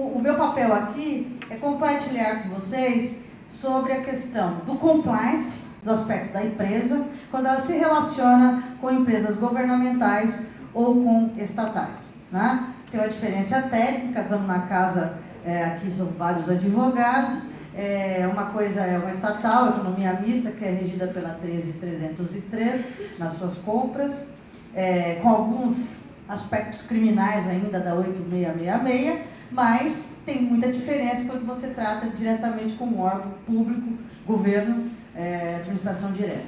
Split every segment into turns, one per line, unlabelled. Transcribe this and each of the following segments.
O meu papel aqui é compartilhar com vocês sobre a questão do compliance, do aspecto da empresa, quando ela se relaciona com empresas governamentais ou com estatais, né? Tem uma diferença técnica, estamos na casa, aqui são vários advogados, uma coisa é uma estatal, economia mista, que é regida pela 13.303 nas suas compras, com alguns aspectos criminais ainda da 8.666, mas tem muita diferença quando você trata diretamente com um órgão público, governo, administração direta.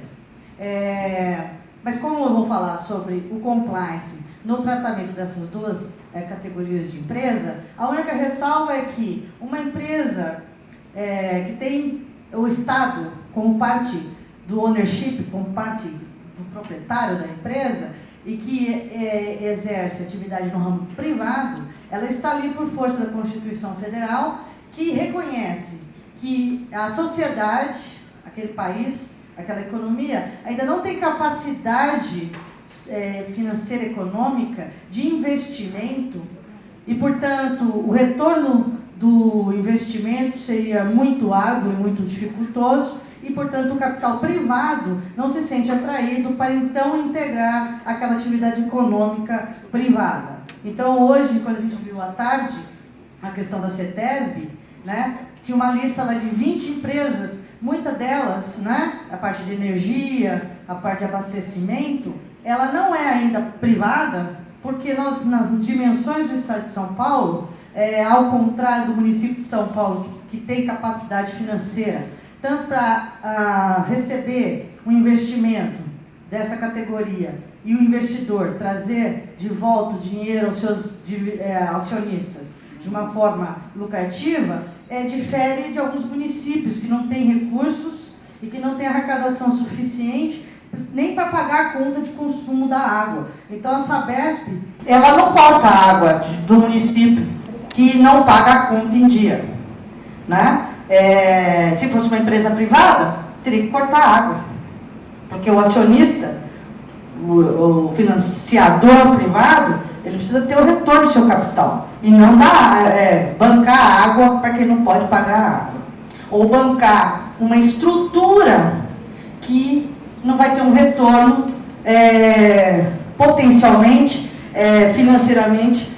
Mas como eu vou falar sobre o compliance no tratamento dessas duas categorias de empresa, a única ressalva é que uma empresa que tem o Estado como parte do ownership, como parte do proprietário da empresa, e que exerce atividade no ramo privado, ela está ali por força da Constituição Federal, que reconhece que a sociedade, aquele país, aquela economia, ainda não tem capacidade financeira econômica de investimento e, portanto, o retorno do investimento seria muito árduo e muito dificultoso e, portanto, o capital privado não se sente atraído para, então, integrar aquela atividade econômica privada. Então, hoje, quando a gente viu à tarde a questão da CETESB, né, tinha uma lista lá de 20 empresas, muitas delas, né, a parte de energia, a parte de abastecimento, ela não é ainda privada, porque nós, nas dimensões do Estado de São Paulo, ao contrário do município de São Paulo, que tem capacidade financeira, tanto para receber um investimento dessa categoria e o investidor trazer de volta o dinheiro aos seus acionistas de uma forma lucrativa, difere de alguns municípios que não têm recursos e que não têm arrecadação suficiente nem para pagar a conta de consumo da água. Então a Sabesp, ela não corta a água do município que não paga a conta em dia, né? Se fosse uma empresa privada, teria que cortar a água, porque o acionista, o financiador privado, ele precisa ter o retorno do seu capital e não bancar a água para quem não pode pagar a água, ou bancar uma estrutura que não vai ter um retorno potencialmente, financeiramente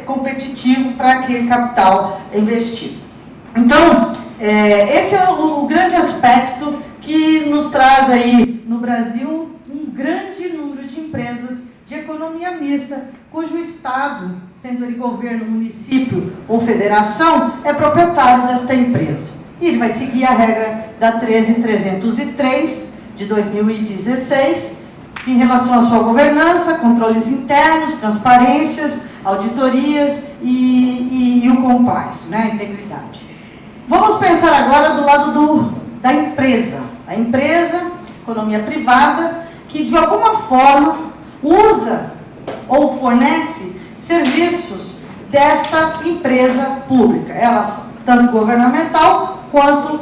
competitivo para aquele capital investido. Então, esse é o grande aspecto que nos traz aí no Brasil um grande número de empresas de economia mista, cujo Estado, sendo ele governo, município ou federação, é proprietário desta empresa. E ele vai seguir a regra da 13.303 de 2016, em relação à sua governança, controles internos, transparências, auditorias e o compliance, né, a integridade. Vamos pensar agora do lado da empresa. A empresa, economia privada, que de alguma forma usa ou fornece serviços desta empresa pública, ela tanto governamental quanto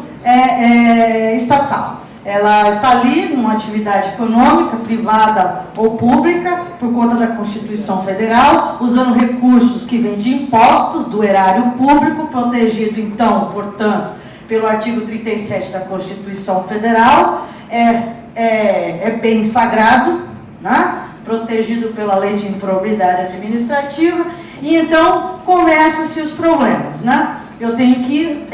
estatal. Ela está ali numa atividade econômica, privada ou pública, por conta da Constituição Federal, usando recursos que vêm de impostos do erário público, protegido, então, portanto, pelo artigo 37 da Constituição Federal, é bem sagrado, né? Protegido pela Lei de Improbidade Administrativa, e então começam-se os problemas, né? Eu tenho que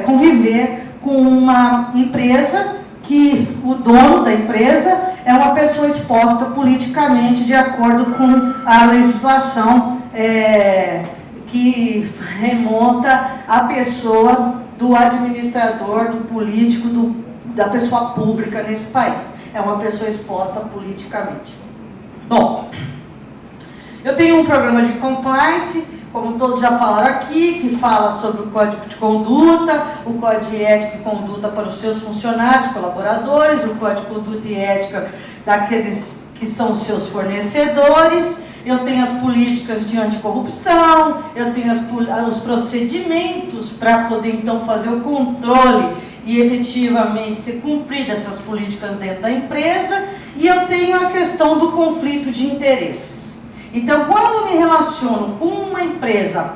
conviver com uma empresa que o dono da empresa é uma pessoa exposta politicamente de acordo com a legislação que remonta à pessoa do administrador, do político, da pessoa pública nesse país. É uma pessoa exposta politicamente. Bom, eu tenho um programa de compliance, como todos já falaram aqui, que fala sobre o Código de Conduta, o Código de Ética e Conduta para os seus funcionários, colaboradores, o Código de Conduta e Ética daqueles que são os seus fornecedores. Eu tenho as políticas de anticorrupção, eu tenho os procedimentos para poder, então, fazer o controle e efetivamente ser cumpridas essas políticas dentro da empresa, e eu tenho a questão do conflito de interesses. Então, quando eu me relaciono com uma empresa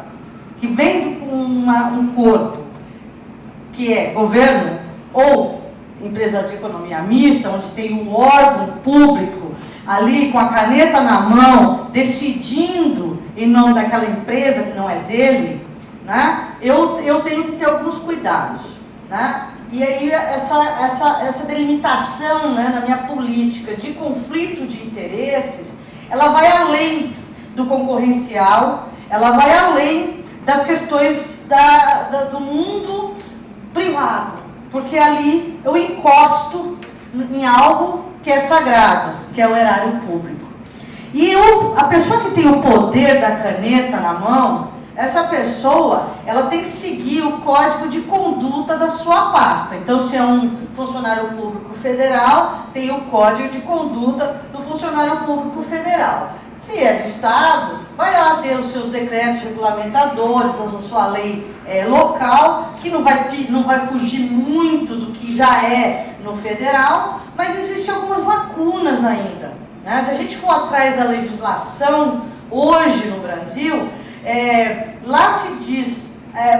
que vem com um corpo que é governo ou empresa de economia mista, onde tem um órgão público ali com a caneta na mão, decidindo em nome daquela empresa que não é dele, né? Eu tenho que ter alguns cuidados, né? E aí essa delimitação, né, na minha política de conflito de interesses, ela vai além do concorrencial, ela vai além das questões do mundo privado, porque ali eu encosto em algo que é sagrado, que é o erário público. E a pessoa que tem o poder da caneta na mão, essa pessoa, ela tem que seguir o código de conduta da sua pasta. Então, se é um funcionário público federal, tem o código de conduta do funcionário público federal. Se é do Estado, vai lá ter os seus decretos regulamentadores, a sua lei local, que não vai fugir muito do que já é no federal, mas existem algumas lacunas ainda, né? Se a gente for atrás da legislação hoje no Brasil, lá se diz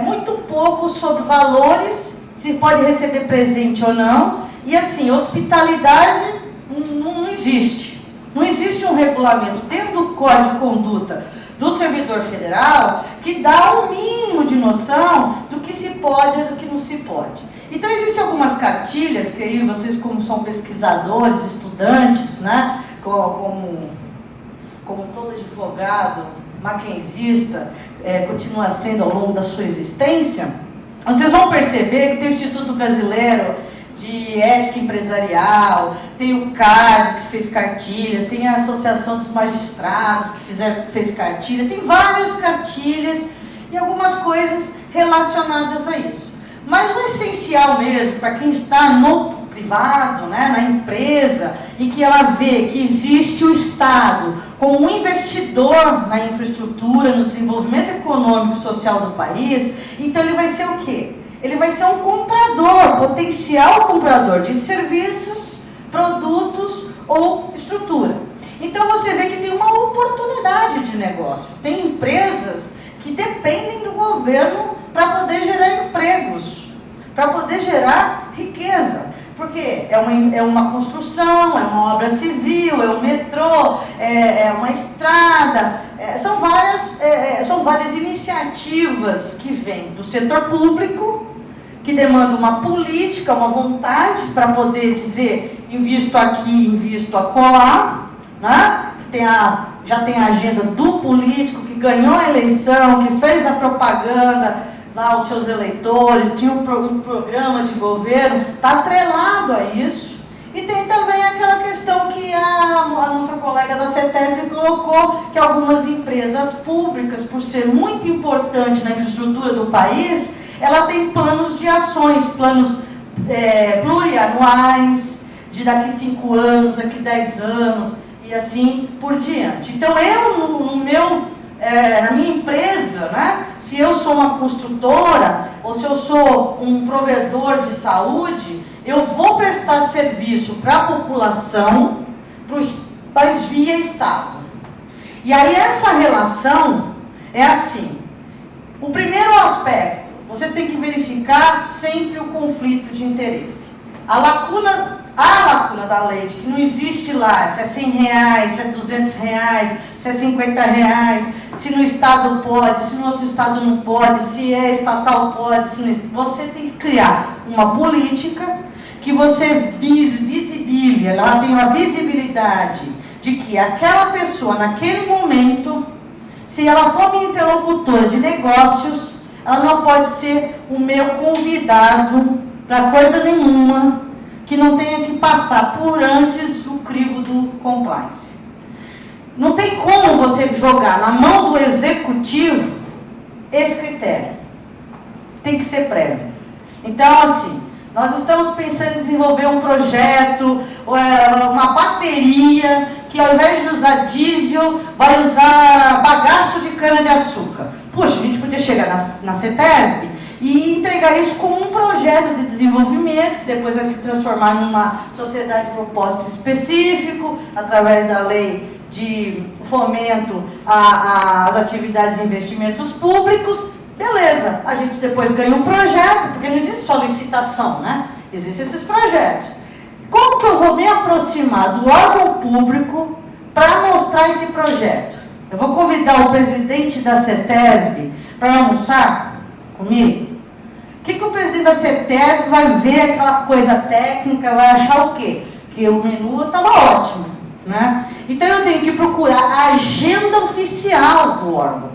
muito pouco sobre valores, se pode receber presente ou não, e assim, hospitalidade não existe. Não existe um regulamento dentro do Código de Conduta do servidor federal que dá um mínimo de noção do que se pode e do que não se pode. Então, existem algumas cartilhas que aí vocês, como são pesquisadores, estudantes, né, como todo advogado, maquenzista, continua sendo ao longo da sua existência, vocês vão perceber que tem o Instituto Brasileiro de Ética Empresarial, tem o CAD que fez cartilhas, tem a Associação dos Magistrados que fez cartilha, tem várias cartilhas e algumas coisas relacionadas a isso. Mas o essencial mesmo, para quem está no privado, né, na empresa, e que ela vê que existe o Estado como um investidor na infraestrutura, no desenvolvimento econômico e social do país, então ele vai ser o quê? Ele vai ser um comprador, potencial comprador de serviços, produtos ou estrutura. Então você vê que tem uma oportunidade de negócio. Tem empresas que dependem do governo para poder gerar empregos, para poder gerar riqueza. Porque é uma construção, é uma obra civil, é um metrô, é uma estrada, são várias iniciativas que vêm do setor público, que demanda uma política, uma vontade para poder dizer invisto aqui, invisto acolá, né? Já tem a agenda do político que ganhou a eleição, que fez a propaganda lá aos seus eleitores, tinha um programa de governo, está atrelado a isso. E tem também aquela questão que a nossa colega da CETESB colocou, que algumas empresas públicas, por ser muito importante na infraestrutura do país, ela tem planos de ações, planos plurianuais, de daqui 5 anos, daqui 10 anos, e assim por diante. Então, na minha empresa, né, se eu sou uma construtora, ou se eu sou um provedor de saúde, eu vou prestar serviço para a população, mas via Estado. E aí essa relação é assim. O primeiro aspecto, você tem que verificar sempre o conflito de interesse. A lacuna da lei, de que não existe lá, se é R$100, se é R$200, se é R$50, se no Estado pode, se no outro Estado não pode, se é estatal pode, se não... Você tem que criar uma política que você visibilize, ela tem uma visibilidade de que aquela pessoa, naquele momento, se ela for minha interlocutora de negócios, ela não pode ser o meu convidado para coisa nenhuma que não tenha que passar por antes o crivo do compliance. Não tem como você jogar na mão do executivo esse critério. Tem que ser prévio. Então, assim, nós estamos pensando em desenvolver um projeto, uma bateria, que ao invés de usar diesel, vai usar bagaço de cana-de-açúcar. Puxa, a gente podia chegar na CETESB e entregar isso como um projeto de desenvolvimento, que depois vai se transformar numa sociedade de propósito específico, através da lei de fomento às atividades de investimentos públicos, Beleza, a gente depois ganha um projeto, porque não existe só licitação, né? Existem esses projetos. Como que eu vou me aproximar do órgão público para mostrar esse projeto? Eu vou convidar o presidente da CETESB para almoçar comigo? O que o presidente da CETESB vai ver aquela coisa técnica, vai achar o quê? Que o menu estava ótimo, né? Então eu tenho que procurar a agenda oficial do órgão.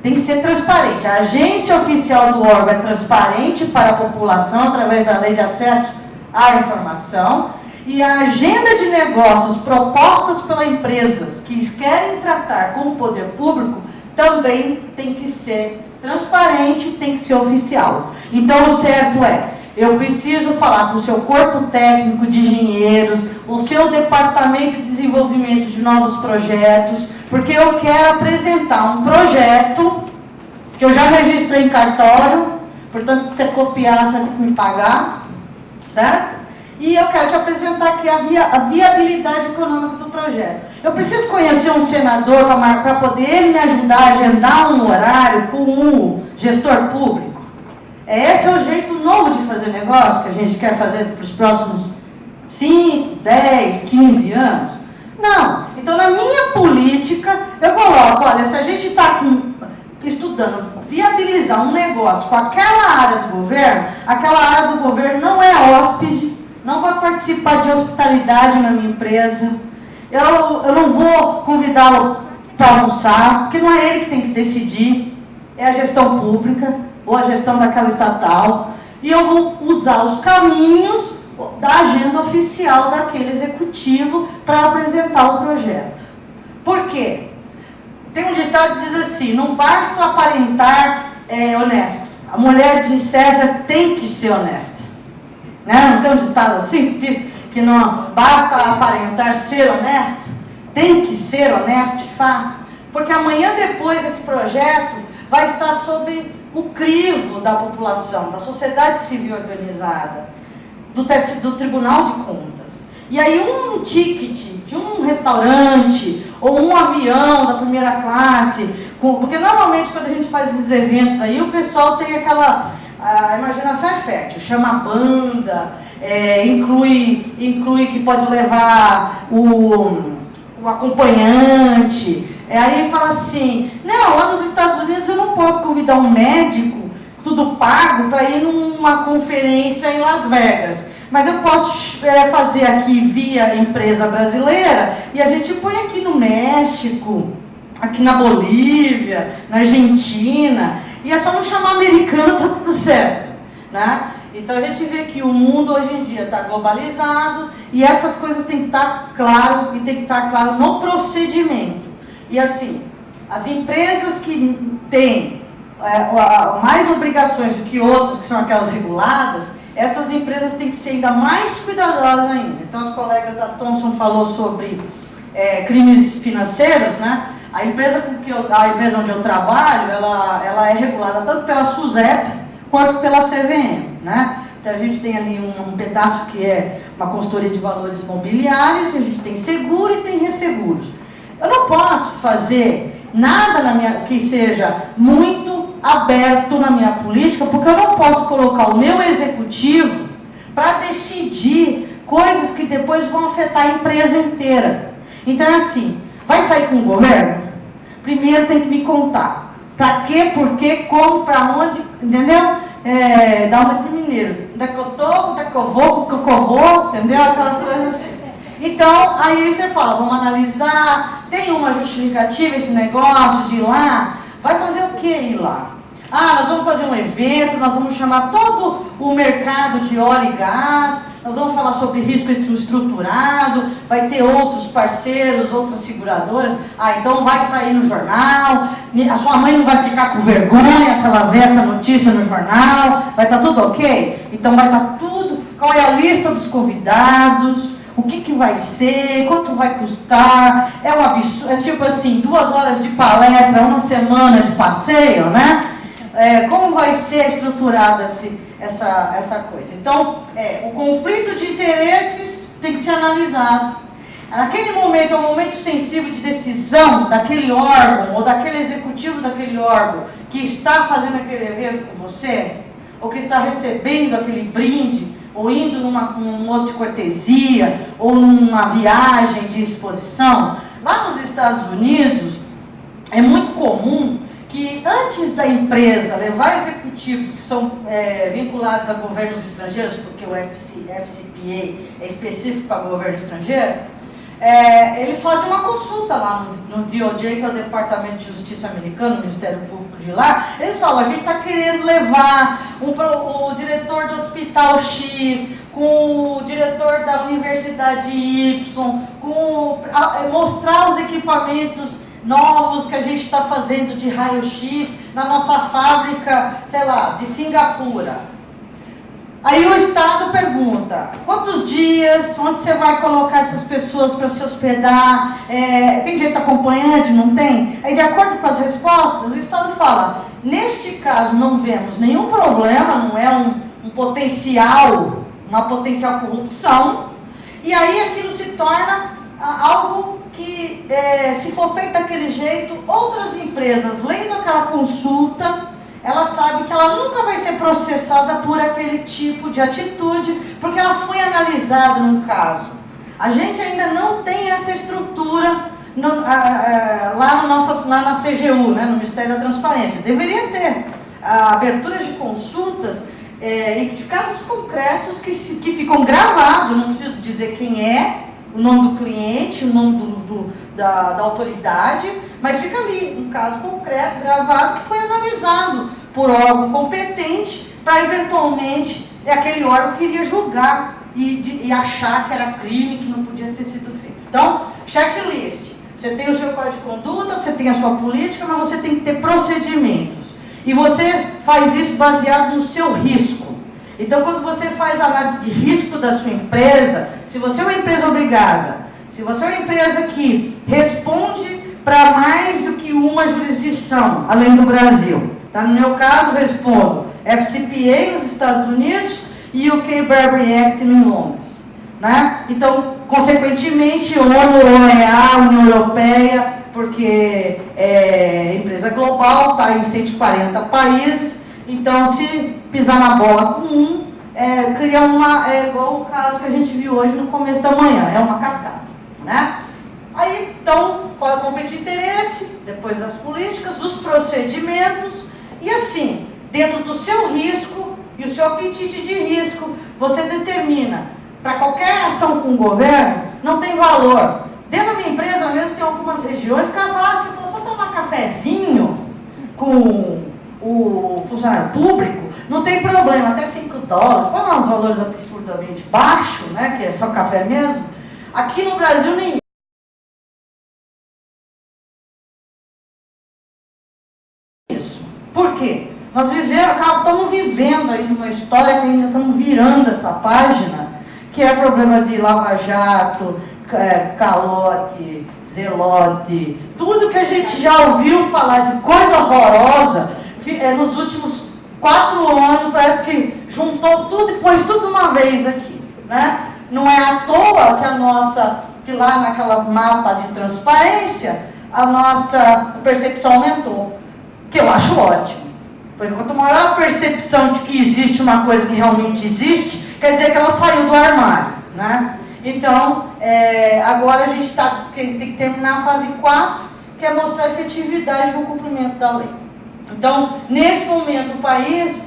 Tem que ser transparente. A agência oficial do órgão é transparente para a população através da lei de acesso à informação. E a agenda de negócios propostas pelas empresas que querem tratar com o poder público também tem que ser transparente, tem que ser oficial. Então o certo é, eu preciso falar com o seu corpo técnico de engenheiros, o seu departamento de desenvolvimento de novos projetos, porque eu quero apresentar um projeto que eu já registrei em cartório, portanto, se você copiar, você vai ter que me pagar, certo? E eu quero te apresentar aqui a viabilidade econômica do projeto. Eu preciso conhecer um senador para poder ele me ajudar a agendar um horário com um gestor público. Esse é o jeito novo de fazer negócio que a gente quer fazer para os próximos 5, 10, 15 anos. Não. Então, na minha política, eu coloco, olha, se a gente está estudando viabilizar um negócio com aquela área do governo, aquela área do governo não é hóspede, não vai participar de hospitalidade na minha empresa, eu não vou convidá-lo para almoçar, porque não é ele que tem que decidir, é a gestão pública ou a gestão daquela estatal, e eu vou usar os caminhos da agenda oficial daquele executivo para apresentar o projeto. Por quê? Tem um ditado que diz assim, não basta aparentar honesto, a mulher de César tem que ser honesta. Né? Não tem um ditado assim que diz que não basta aparentar ser honesto, tem que ser honesto de fato, porque amanhã depois esse projeto vai estar sob o crivo da população, da sociedade civil organizada, do Tribunal de Contas. E aí um ticket de um restaurante ou um avião da primeira classe, porque normalmente quando a gente faz esses eventos aí, o pessoal tem a imaginação é fértil, chama a banda, inclui que pode levar o acompanhante, aí fala assim, não, lá nos Estados Unidos eu não posso convidar um médico, tudo pago, para ir numa conferência em Las Vegas, mas eu posso fazer aqui via empresa brasileira, e a gente põe aqui no México, aqui na Bolívia, na Argentina, e é só não chamar americano, tá tudo certo, né? Então a gente vê que o mundo hoje em dia está globalizado e essas coisas têm que estar claro e tem que estar claro no procedimento. E assim, as empresas que têm mais obrigações do que outras, que são aquelas reguladas, essas empresas têm que ser ainda mais cuidadosas ainda. Então as colegas da Thomson falou sobre crimes financeiros, né? A empresa onde eu trabalho, ela é regulada tanto pela SUSEP quanto pela CVM, né? Então a gente tem ali um pedaço que é uma consultoria de valores imobiliários, a gente tem seguro e tem resseguros. Eu não posso fazer nada que seja muito aberto na minha política, porque eu não posso colocar o meu executivo para decidir coisas que depois vão afetar a empresa inteira. Então é assim, vai sair com o governo? Primeiro tem que me contar. Para quê, por quê, como, para onde, entendeu? Dá uma de mineiro. Onde é que eu estou, onde é que eu vou, o que eu vou, entendeu? Aquela coisa assim. Então, aí você fala, vamos analisar, tem uma justificativa esse negócio de ir lá? Vai fazer o que ir lá? Nós vamos fazer um evento, nós vamos chamar todo o mercado de óleo e gás, nós vamos falar sobre risco estruturado, vai ter outros parceiros, outras seguradoras, então vai sair no jornal, a sua mãe não vai ficar com vergonha se ela ver essa notícia no jornal, vai estar tudo ok? Então vai estar tudo, qual é a lista dos convidados, o que vai ser, quanto vai custar, é um absurdo, é tipo assim, 2 horas de palestra, 1 semana de passeio, né? Como vai ser estruturada essa coisa. Então, o conflito de interesses tem que ser analisado. Aquele momento é um momento sensível de decisão daquele órgão ou daquele executivo daquele órgão que está fazendo aquele evento com você, ou que está recebendo aquele brinde, ou indo num almoço de cortesia, ou numa viagem de exposição. Lá nos Estados Unidos, é muito comum que antes da empresa levar executivos que são vinculados a governos estrangeiros, porque o FCPA é específico para governo estrangeiro, eles fazem uma consulta lá no DOJ, que é o Departamento de Justiça americano, o Ministério Público de lá. Eles falam, a gente está querendo levar o diretor do hospital X, com o diretor da Universidade Y, mostrar os equipamentos novos que a gente está fazendo de raio-x na nossa fábrica, sei lá, de Singapura. Aí o Estado pergunta, quantos dias, onde você vai colocar essas pessoas para se hospedar, tem direito acompanhante, não tem? Aí de acordo com as respostas, o Estado fala, neste caso não vemos nenhum problema, não é uma potencial corrupção, e aí aquilo se torna algo que, se for feito daquele jeito, outras empresas, lendo aquela consulta, ela sabe que ela nunca vai ser processada por aquele tipo de atitude, porque ela foi analisada no caso. A gente ainda não tem essa estrutura lá na CGU, né, no Ministério da Transparência. Deveria ter aberturas de consultas de casos concretos que ficam gravados, eu não preciso dizer quem é, o nome do cliente, o nome da autoridade, mas fica ali um caso concreto, gravado, que foi analisado por órgão competente para eventualmente aquele órgão que iria julgar e achar que era crime, que não podia ter sido feito. Então, checklist. Você tem o seu código de conduta, você tem a sua política, mas você tem que ter procedimentos. E você faz isso baseado no seu risco. Então, quando você faz a análise de risco da sua empresa, se você é uma empresa obrigada, se você é uma empresa que responde para mais do que uma jurisdição, além do Brasil, tá? No meu caso, respondo FCPA nos Estados Unidos e o UK Bribery Act em Londres, né? Então, consequentemente, ONU, OEA, União Europeia, porque é empresa global, está em 140 países. Então, se pisar na bola com cria igual o caso que a gente viu hoje no começo da manhã, é uma cascata, né? Aí, então, qual é o conflito de interesse, depois das políticas, dos procedimentos, e assim, dentro do seu risco e o seu apetite de risco, você determina, para qualquer ação com o governo, não tem valor. Dentro da minha empresa mesmo, tem algumas regiões que assim, só tomar cafezinho com o funcionário público, não tem problema, até $5, para lá uns valores absurdamente baixos, né, que é só café mesmo. Aqui no Brasil, nem isso. Por quê? Nós estamos vivendo ainda uma história que ainda estamos virando essa página, que é problema de lava-jato, calote, zelote, tudo que a gente já ouviu falar de coisa horrorosa. Nos últimos 4 anos, parece que juntou tudo e pôs tudo uma vez aqui, né? Não é à toa que lá naquela mapa de transparência, a nossa percepção aumentou, que eu acho ótimo. Porque quanto maior a percepção de que existe uma coisa que realmente existe, quer dizer que ela saiu do armário, né? Então, agora a gente tem que terminar a fase 4, que é mostrar a efetividade no cumprimento da lei. Então, nesse momento, o país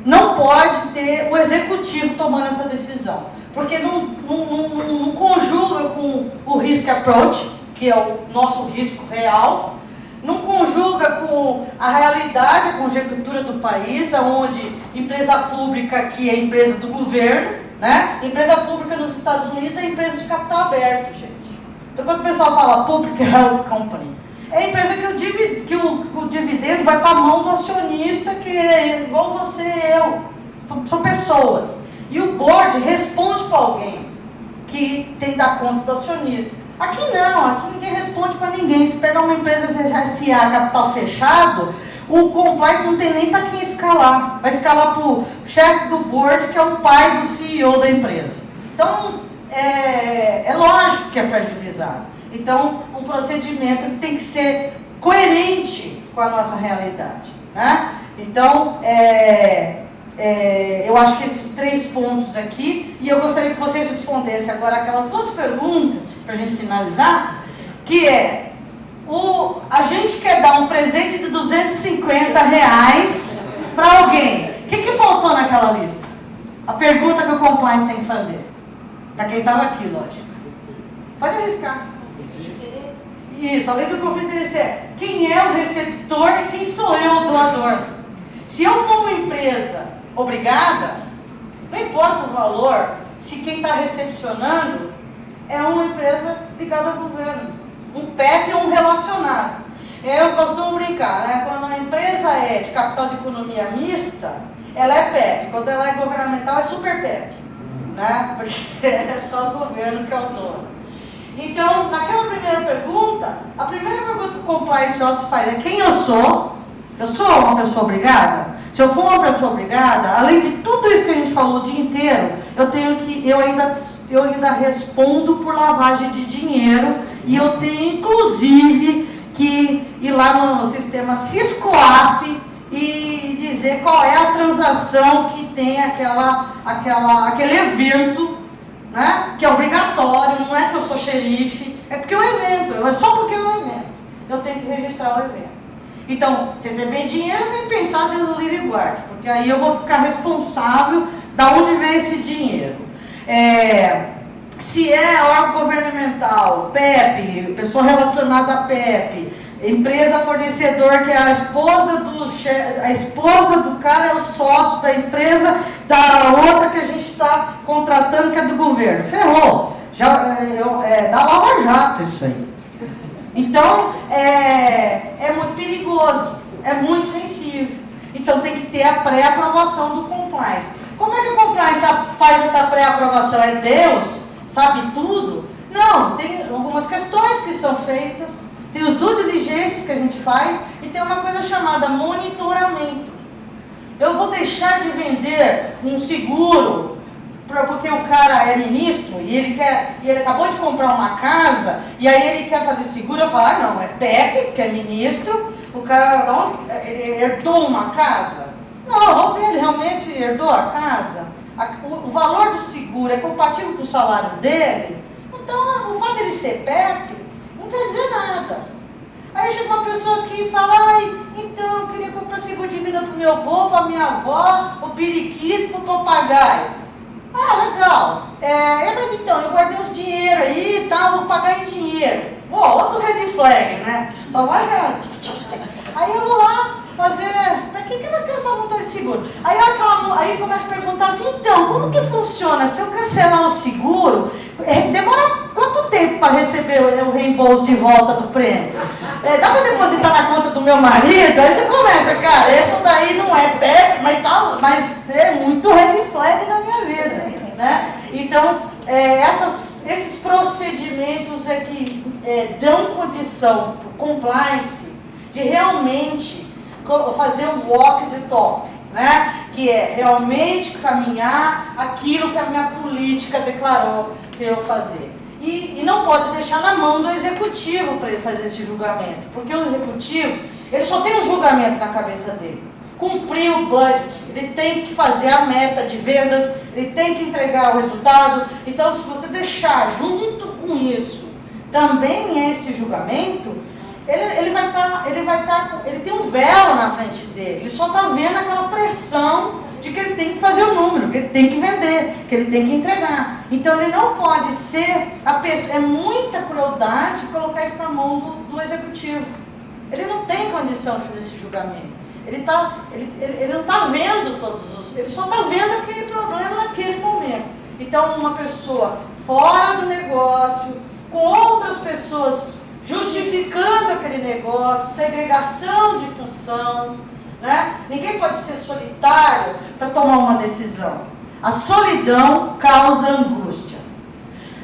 não pode ter o executivo tomando essa decisão, porque não conjuga com o risk approach, que é o nosso risco real, não conjuga com a realidade, a conjectura do país, onde empresa pública, que é empresa do governo, né? Empresa pública nos Estados Unidos é empresa de capital aberto, gente. Então, quando o pessoal fala Public Health Company, é a empresa que o dividendo vai para a mão do acionista, que é igual você e eu. São pessoas. E o board responde para alguém que tem que dar conta do acionista. Aqui não, aqui ninguém responde para ninguém. Se pegar uma empresa SA, capital fechado, o compliance não tem nem para quem escalar. Vai escalar para o chefe do board, que é o pai do CEO da empresa. Então, é lógico que é fragilizado. Então, um procedimento tem que ser coerente com a nossa realidade, né? Então, eu acho que esses 3 pontos aqui, e eu gostaria que vocês respondessem agora aquelas 2 perguntas, para a gente finalizar, que é, a gente quer dar um presente de R$250 para alguém. O que faltou naquela lista? A pergunta que o compliance tem que fazer. Para quem estava aqui, lógico. Pode arriscar. Isso, além do conflito de interesse, quem é o receptor e quem sou eu, o doador. Se eu for uma empresa obrigada, não importa o valor, se quem está recepcionando é uma empresa ligada ao governo, um PEP ou um relacionado. Eu costumo brincar, né? Quando a empresa é de capital de economia mista, ela é PEP. Quando ela é governamental, é super PEP, né? Porque é só o governo que é o dono. Então, naquela primeira pergunta, a primeira pergunta que o Compliance Officer faz é quem eu sou? Eu sou uma pessoa obrigada? Se eu for uma pessoa obrigada, além de tudo isso que a gente falou o dia inteiro, eu ainda respondo por lavagem de dinheiro e eu tenho inclusive que ir lá no sistema Ciscoaf e dizer qual é a transação que tem aquele evento, né? Que é obrigatório, não é que eu sou xerife, é porque é um evento, é só porque é um evento. Eu tenho que registrar o evento. Então, receber dinheiro nem pensar dentro do livre guarda, porque aí eu vou ficar responsável de onde vem esse dinheiro. Se é órgão governamental, PEP, pessoa relacionada a PEP, empresa fornecedor que é a esposa do cara é o sócio da empresa, da outra que a gente está contratando que é do governo. Ferrou. Dá Lava Jato isso aí. Então, é muito perigoso, é muito sensível. Então, tem que ter a pré-aprovação do compliance. Como é que o compliance faz essa pré-aprovação? É Deus? Sabe tudo? Não, tem algumas questões que são feitas, tem os due diligence que a gente faz, e tem uma coisa chamada monitoramento. Eu vou deixar de vender um seguro porque o cara é ministro e ele acabou de comprar uma casa e aí ele quer fazer seguro. Eu falo, não, é PEP, que é ministro, o cara ele herdou uma casa? Não, vamos ver, ele realmente herdou a casa? O valor do seguro é compatível com o salário dele? Então, o fato dele ser PEP não quer dizer nada. Aí chega uma pessoa aqui e fala, então eu queria comprar seguro de vida para o meu avô, para a minha avó, o periquito, para o papagaio. Legal. Mas então, eu guardei uns dinheiro aí e tal, vou pagar em dinheiro. Outro red flag, né? Só vai... Aí eu vou lá fazer... Pra que ela quer essa motor de seguro? Aí começa a perguntar assim, então, como que funciona? Se eu cancelar o seguro, demora quanto tempo para receber o reembolso de volta do prêmio? Dá para depositar na conta do meu marido? Aí você começa, cara, essa daí não é PEP, mas é muito red flag na minha vida, né? Então, esses procedimentos é que dão condição para o compliance de realmente fazer um walk the talk, né? Que é realmente caminhar aquilo que a minha política declarou que eu fazer. E não pode deixar na mão do executivo para ele fazer esse julgamento, porque o executivo, ele só tem um julgamento na cabeça dele. Cumprir o budget, ele tem que fazer a meta de vendas, ele tem que entregar o resultado. Então, se você deixar junto com isso também esse julgamento, ele tem um véu na frente dele, ele só está vendo aquela pressão de que ele tem que fazer o número, que ele tem que vender, que ele tem que entregar. Então ele não pode ser a pessoa, é muita crueldade colocar isso na mão do executivo. Ele não tem condição de fazer esse julgamento. Ele não está vendo ele só está vendo aquele problema naquele momento. Então uma pessoa fora do negócio, com outras pessoas justificando aquele negócio, segregação de função, né? Ninguém pode ser solitário para tomar uma decisão. A solidão causa angústia.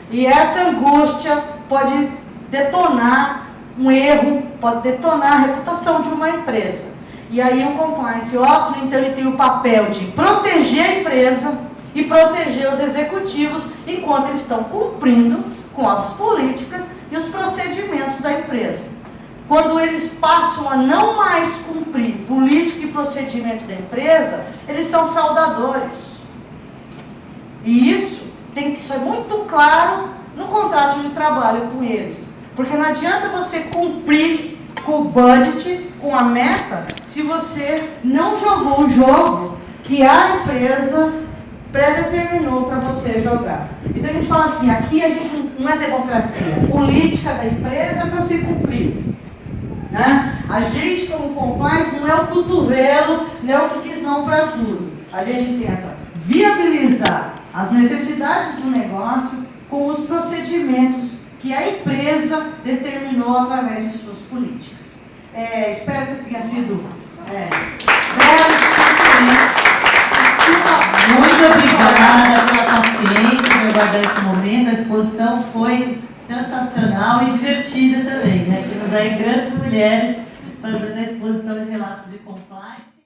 E essa angústia pode detonar um erro, pode detonar a reputação de uma empresa. E aí o Compliance Officer, então, ele tem o papel de proteger a empresa e proteger os executivos enquanto eles estão cumprindo com as políticas e os procedimentos da empresa. Quando eles passam a não mais cumprir política e procedimento da empresa, eles são fraudadores. E isso tem que ser muito claro no contrato de trabalho com eles. Porque não adianta você cumprir com o budget, com a meta, se você não jogou o jogo que a empresa pré-determinou para você jogar. Então a gente fala assim, aqui a gente não é democracia. Política da empresa é para ser cumprida. Né? A gente, como compliance, não é o cotovelo, não é o que diz não para tudo. A gente tenta viabilizar as necessidades do negócio com os procedimentos que a empresa determinou através de suas políticas. Espero que tenha sido
muito obrigada pela paciência, por aguardar esse momento. A exposição foi sensacional e divertida também, né? Que nos dá grandes mulheres fazendo a exposição de relatos de compliance.